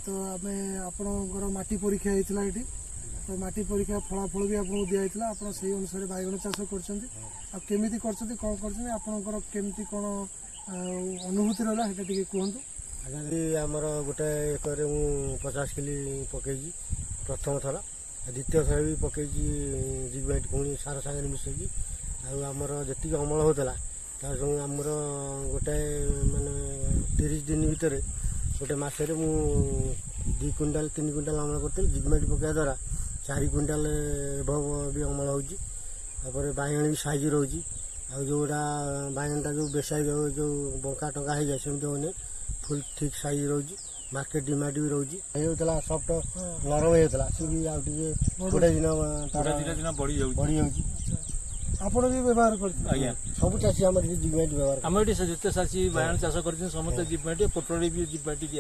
तो आम आपणकर माटी परीक्षा होता ये तो माटी परीक्षा फलाफल भी आपको दिखाई आप से अनुसार बैगण चाष करमी कौन करपर केमती कौन अनुभूति रहा है कहतु आज्ञा आमर गोटे एकर मु 50 किलो पकई प्रथम थर द्वितीय थर भी पकई जिगमाइट पुणी सार सागर मिसेकी आमर जी अमल होता आमर गोटे माने 30 दिन भितर गोटे मसरे मु 2 क्विंटाल 3 क्विंटाल अमल करी जिगमाइट पकड़ा द्वारा 4 क्विंटाल भी अमल होपर बैगण भी साइज रोचे जोड़ा बैगणटा जो बेसाई जो बंका टंका हो जाए सेमती होने फुल ठीक साइज रोचे मार्केट डिमांड भी रोचे होता सफ्ट नरम होता सी भी गोटे दिन बढ़ी जाऊँगी आपण भी व्यवहार करते आज्ञा सब चाषी आम जिगमाइट व्यवहार आम ये जिते चाषी बैगण चाष कर समस्त जिगमाइट पोटल भी जिगमाइट दि